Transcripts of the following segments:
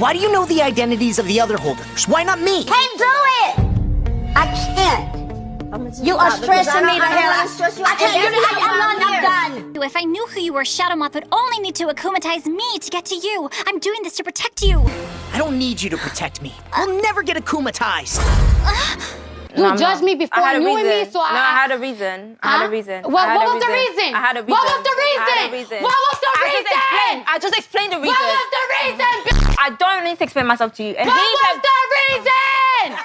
Why do you know the identities of the other holders? Why not me? Can't do it! I can't. You are stressing me to hell. I can't do it. I'm done. If I knew who you were, Shadowmoth would only need to akumatize me to get to you. I'm doing this to protect you. I don't need you to protect me. I'll never get akumatized. You judged me before you knew me, so I had a reason. I had a reason. What was the reason? I had a reason. What was the reason? I had a reason. What was the reason? I just explained the reason. What was the reason? I don't need to explain myself to you. And what was the reason?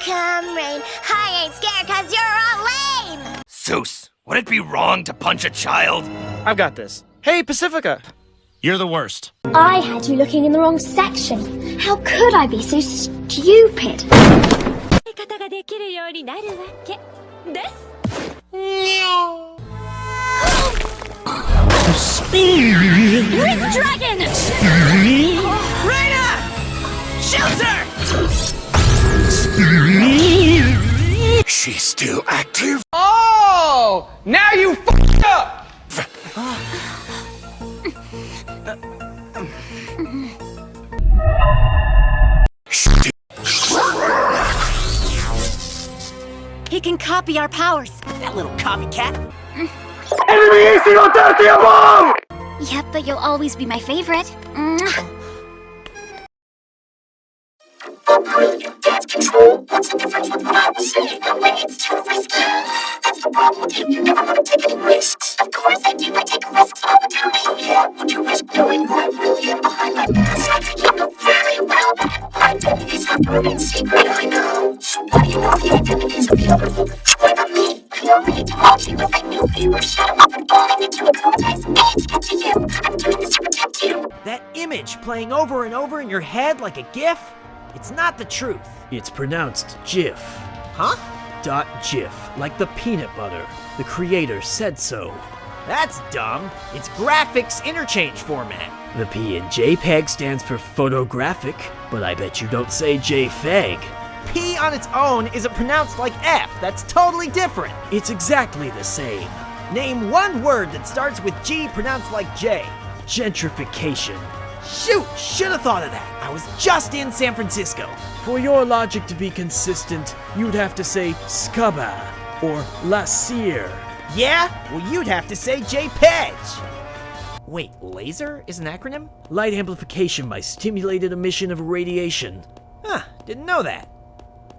Come rain, I ain't scared cause you're all lame. Zeus, would it be wrong to punch a child? I've got this. Hey, Pacifica. You're the worst. I had you looking in the wrong section. How could I be so stupid? Ring dragon! Raina! Shelter! She's still active? Oh! Now you f***ed up! He can copy our powers. That little copycat. Yep, but you'll always be my favorite. That's control. What's the difference with what I was saying? No way, it's too risky. That's the problem with you. You never want to take any risks. Of course I do. I take risks all the time. Oh yeah, would you risk knowing who I really am behind my mask? You know very well that identities have to remain secret. I know. So what do you want the identities of the other holders? Why not me? I already told you if I knew who you were, Shadowmoth would only need to akumatize me to get to you. I'm doing this to protect you. That image playing over and over in your head like a GIF? It's not the truth. It's pronounced GIF. Huh? .GIF, like the peanut butter. The creator said so. That's dumb. It's graphics interchange format. The P in JPEG stands for photographic, but I bet you don't say JFEG. P on its own isn't pronounced like F. That's totally different. It's exactly the same. Name one word that starts with G pronounced like J. Gentrification. Shoot! Should have thought of that. I was just in San Francisco. For your logic to be consistent, you'd have to say Scaba or La Cire. Yeah? Well, you'd have to say JPEG. Wait, laser is an acronym? Light amplification by stimulated emission of radiation. Huh, didn't know that.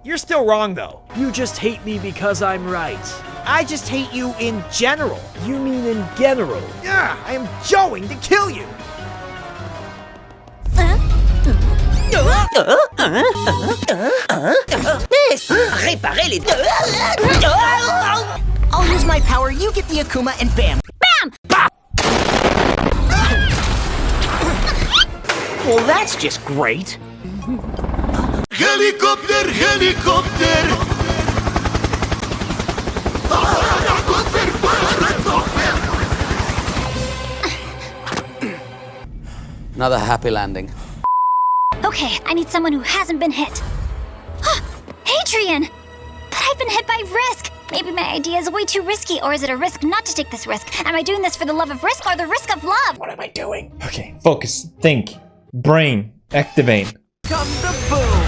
You're still wrong, though. You just hate me because I'm right. I just hate you in general. You mean in general? Yeah, I am going to kill you. Réparer les deux. I'll use my power, you get the Akuma, and bam! Bam! Well, that's just great. Helikopter, helikopter! Another happy landing. Okay, I need someone who hasn't been hit. Hadrian! But I've been hit by Risk! Maybe my idea is way too risky, or is it a risk not to take this risk? Am I doing this for the love of risk or the risk of love? What am I doing? Okay, focus, think, brain, activate. Come the boom!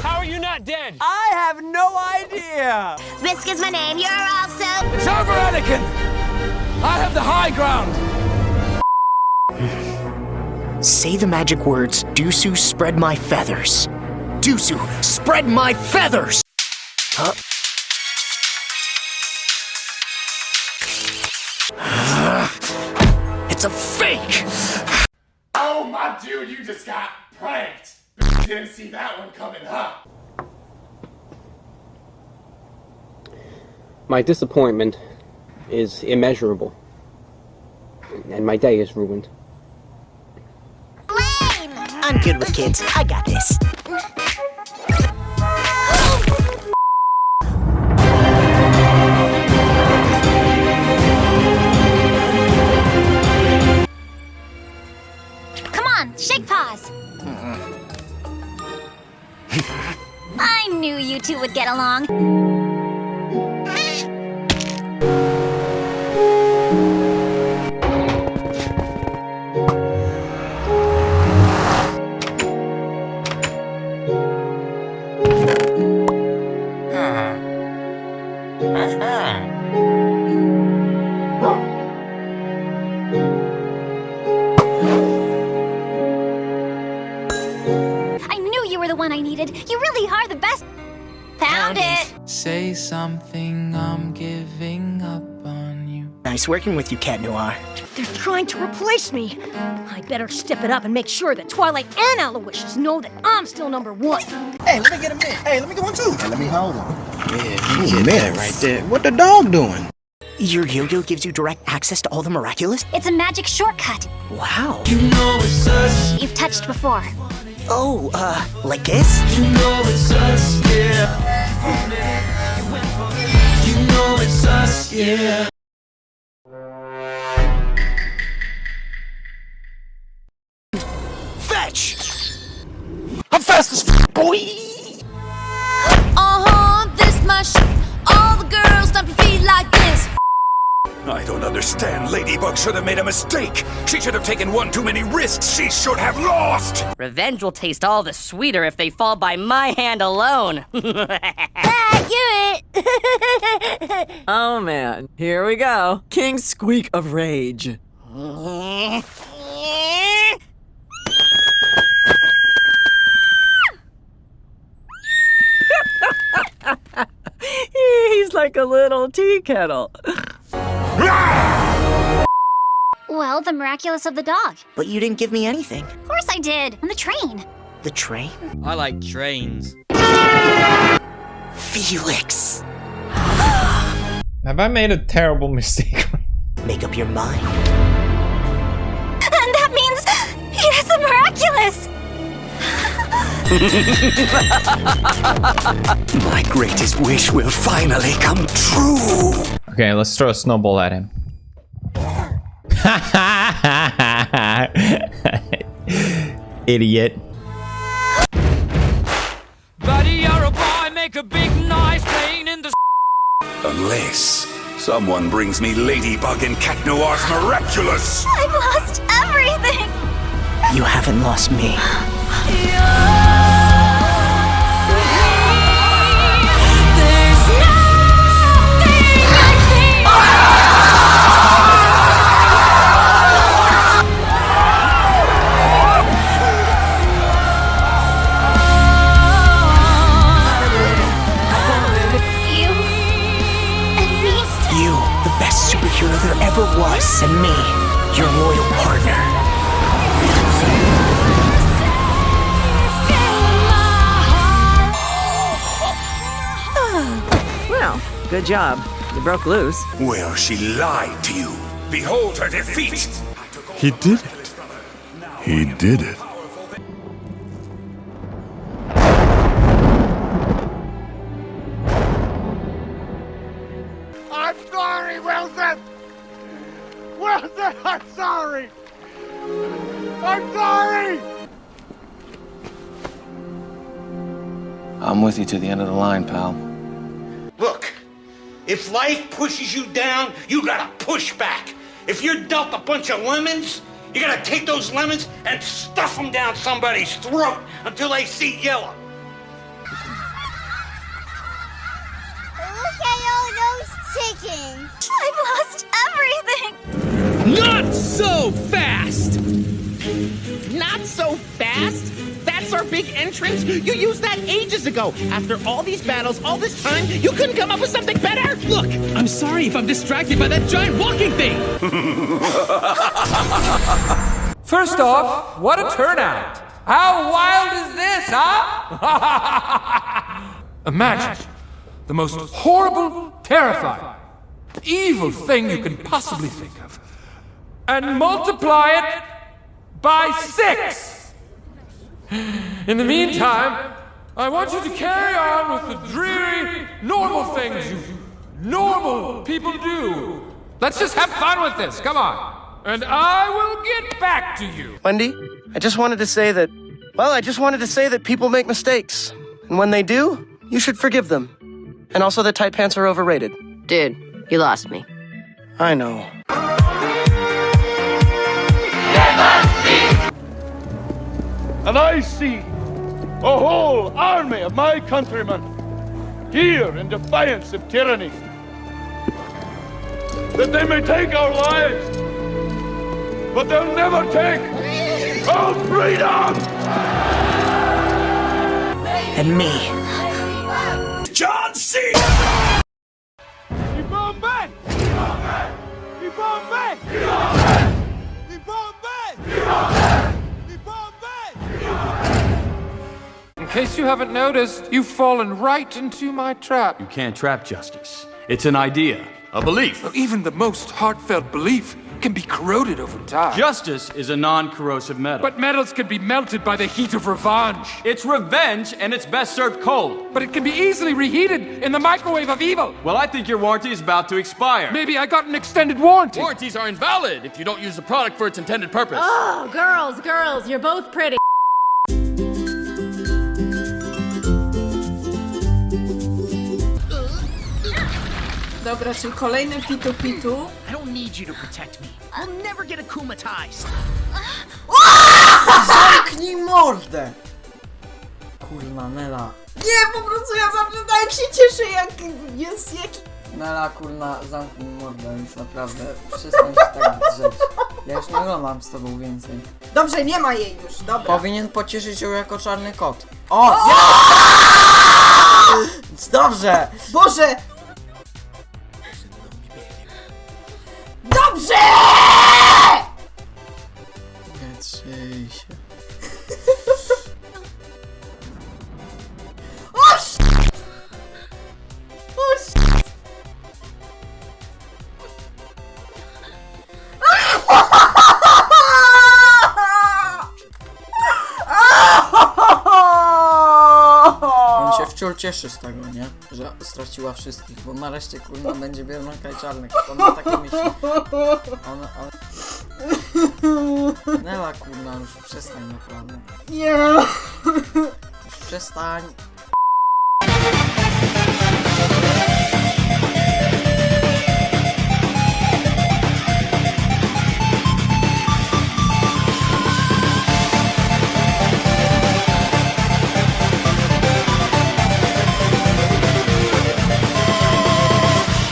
How are you not dead? I have no idea! Risk is my name, you're also... It's over, Anakin! I have the high ground! Say the magic words, Dusu, spread my feathers. Dusu, spread my feathers! Huh? It's a fake! Oh, my dude, you just got pranked! Didn't see that one coming, huh? My disappointment is immeasurable. And my day is ruined. I'm good with kids. I got this. Come on, shake paws! I knew you two would get along. needed. You really are the best. Found it. Say something, I'm giving up on you. Nice working with you, Cat Noir. They're trying to replace me. I better step it up and make sure that Twilight and Aloysius know that I'm still #1. Hey, let me get a minute. Hey, let me get one too. Hey, let me hold him. Yeah, you get that right there. What the dog doing? Your yo-yo gives you direct access to all the Miraculous? It's a magic shortcut. Wow. You know it's us. You've touched before. Oh, like this? You know it's us, yeah. You know it's us, yeah. Fetch! I'm fast as boy! This my all the girls stomp your feet like this. I don't understand. Ladybug should have made a mistake. She should have taken one too many risks. She should have lost. Revenge will taste all the sweeter if they fall by my hand alone. Accurate. Oh man, here we go. King Squeak of Rage. He's like a little tea kettle. Well, the Miraculous of the dog. But you didn't give me anything. Of course I did. On the train. The train? I like trains. Felix! Have I made a terrible mistake? Make up your mind. And that means he has the Miraculous! My greatest wish will finally come true! Okay, let's throw a snowball at him. Idiot. Buddy, you're a boy, make a big noise playing in the Unless someone brings me Ladybug and Cat Noir's Miraculous. I've lost everything! You haven't lost me. Superhero there ever was, and me, your loyal partner. Well, good job. You broke loose. Well, she lied to you. Behold her defeat. He did it. He did it. I'm sorry, Wilson! Wilson, I'm sorry! I'm sorry! I'm with you to the end of the line, pal. Look, if life pushes you down, you gotta push back. If you're dealt a bunch of lemons, you gotta take those lemons and stuff them down somebody's throat until they see yellow. Look at all those chickens. I've lost everything. Not so fast! Not so fast? That's our big entrance? You used that ages ago. After all these battles, all this time, you couldn't come up with something better? Look, I'm sorry if I'm distracted by that giant walking thing. First off, what a turnout. How wild is this, huh? Imagine the most horrible, terrifying, evil thing you can possibly think of, and multiply it by 6. In the meantime, I want you to carry on with the dreary, normal things you normal people do. Let's just have fun with this, come on. And I will get back to you. Wendy, I just wanted to say that people make mistakes. And when they do, you should forgive them. And also that tight pants are overrated. Dude, you lost me. I know. And I see a whole army of my countrymen here in defiance of tyranny. That they may take our lives, but they'll never take our freedom! and me. John C. In case you haven't noticed, you've fallen right into my trap. You can't trap justice. It's an idea, a belief. Even the most heartfelt belief can be corroded over time. Justice is a non-corrosive metal. But metals can be melted by the heat of revenge. It's revenge, and it's best served cold. But it can be easily reheated in the microwave of evil. Well, I think your warranty is about to expire. Maybe I got an extended warranty. Warranties are invalid if you don't use the product for its intended purpose. Oh, girls, you're both pretty. Dobra, czyli kolejny pitu-pitu. I don't need you to protect me. I'll never get akumatized. Zamknij mordę! Kurna, Nela. Nie, po prostu ja zawsze tak się cieszę, jak jest jaki... Nela, kurna, zamknij mordę, już naprawdę. Przestań się tak drzeć. Ja już nie oglądam z tobą więcej. Dobrze, nie ma jej już, dobra. Powinien pocieszyć ją jako czarny kot. O! Dobrze! Boże! Dobrze! Nie trzyj się. O shit! O shit! On się wciąż cieszy z tego, nie? Że straciła wszystkich, bo nareszcie kurwa będzie biedronka i czarnek. On ma takie myśli. Nela kurna, już przestań naprawdę. Nie! Już przestań.